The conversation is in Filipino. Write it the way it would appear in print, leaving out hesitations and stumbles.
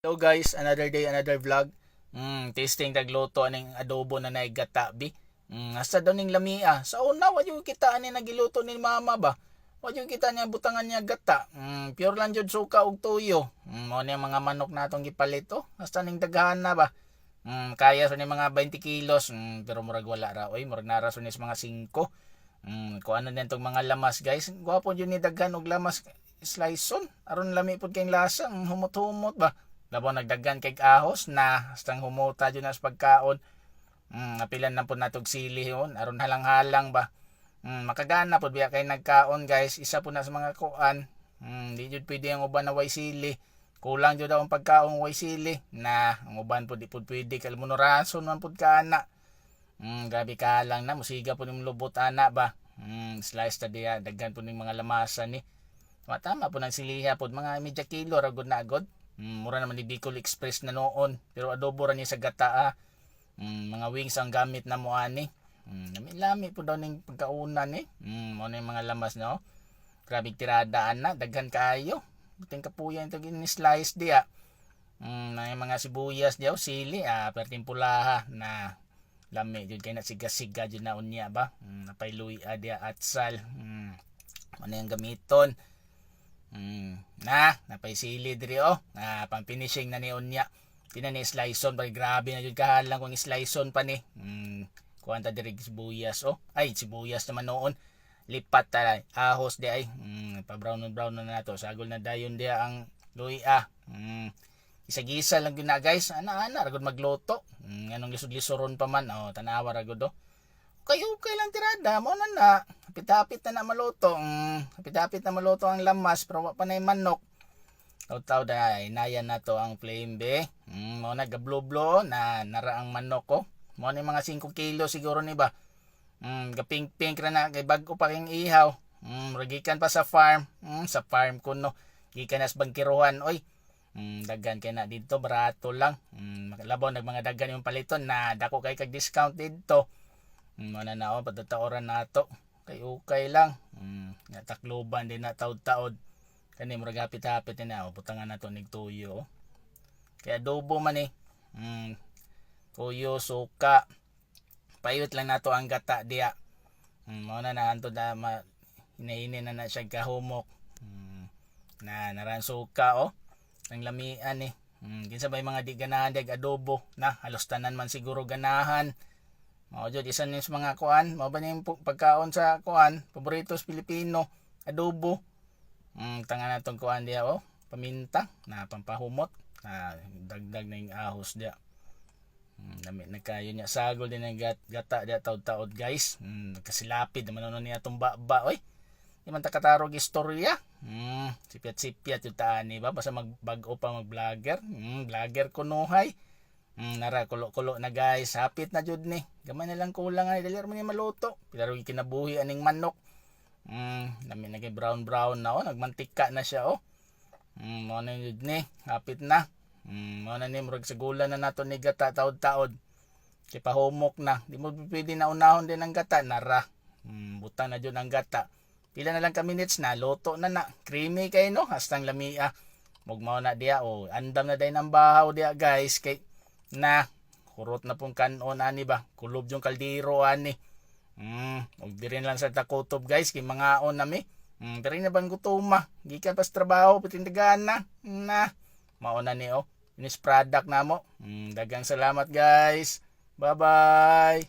Hello guys, another day, another vlog. Tasting tagluto aning adobo na naigata bi. Asa daw ning lamia. Sa una wa yung kita ani nagiluto ni mama ba. Wa yung kita niya butangan niya gata. Pure lang jud suka ug tuyo. Mo ni mga manok natong gipalit oh. Hasta ning daghan na ba. Kaya so ni mga 20 kilos. Pero murag wala ra oy, murag nara so ni mga 5. Kung ano din tong mga lamas guys. Gwapo jud ni daghan og lamas sliceon. Aron lami pud kay lasa, humot-humot ba. Labo nagdaggan kay ahos na hastang humuta dyan as pagkaon. Napilan na po natog sili yun. Aron halang-halang ba. Makagana po biya kay nagkaon guys. Isa po na sa mga kuan. Di jud pwede ang uban na way sili. Kulang jud daw ang pagkaon way sili. Na ang uban po di po pwede. Kalmunorason man po ka na. Gabi ka lang na. Musiga po ng lubot ana ba. Slice ta diya. Daggan po ng mga lamasan ni. Tama po ng siliha po. Mga medya kilo ragod na agod. Mura naman ni Bicol Express na noon. Pero adobo ra niya sa gata. Mga wings ang gamit na mo ani. Lami po daw ning pagkaunan ni. Mo na yung mga lamas no. Grabe tiradaan na. Daghan kaayo. Buting kapuyan ito gini-slice diya. Na yung mga sibuyas diya. Sili. Perting pulaha na lami. Jud kay na siga-siga jud na unya ba. Napailuy diya at sal. Ano yung gamiton. Napay sili diri pang finishing na ni unya. Tina ni sliceon pag grabe na jud kahalang kung sliceon pa ni. Kuanta diri sibuyas Ay sibuyas naman noon. Lipat ta ahos di ay. Pa brown na nato. Sagol na dayon dia ang luya. Isa-gisa lang gyud na guys. Ana ragod magluto. Anong lisod-lisoron pa man tanawa ragod kayo lang tirada mo na hapit-hapit na maluto hapit-hapit na maluto ang lamas pero wa pa na manok taw da inayan na to ang flame be mo na gabloblo na nara ang manok ko mo ni mga 5 kilo siguro ni ba gapink-pink ra na kay bag-o pa king ihaw ragikan pa sa farm kuno gikan nas bangkiruhan oy daggan kay na dito barato lang labaw nag mga daggan yung paliton na dako kay kag discount dito mananaon patataoran nato kay ukay lang takloban din na taod-taod kani murag hapit-hapit na butangan nato nig tuyo kay adobo man tuyo suka payot lang nato ang gata diya mao na anto da hinaini na siya kahumok na naran suka ang lamian kinsa bay mga di ganahan dig adobo na halos tanan man siguro ganahan. Jud isa ni sa mga kuan, mao ba ning pagkaon sa kuan, paboritos Pilipino, adobo. Tangan natong kuan diya paminta na pampahumot, dagdag na yung ahos diya. Dami na kayo niya sagol din ang gata diya taod-taod guys. Kasilapid naman niya atong baba oy. Di man ta katarog istorya. Sipiat-sipiat yung taan ba basta magbag-o pa mag-vlogger. Vlogger kunuhay. Nara kulo-kulo na guys, hapit na jud ni. Gamay na lang kulang ani dali man ni maluto. Pilaro kinabuhi aning manok. Dami na kay brown na nagmantika na siya Mo na jud ni, hapit na. Mo na ni murag segulan na nato ni gata taod-taod. Kay pahumok na. Di mo pwede na unahon din ang gata nara. Butang na jud ang gata. Pila na lang ka minutes na luto na Creamy kay no, hastang lamia. Mugmao na diya andam na day ng bahaw diya guys kay na kurot na pong kanon ani ba kulob yung kaldero ani og diri lang sa takutob guys kay mga on nami diri na bang gutuma gikan pas trabaho pitindagan na mao na ni finished product na mo dagang salamat guys, bye bye.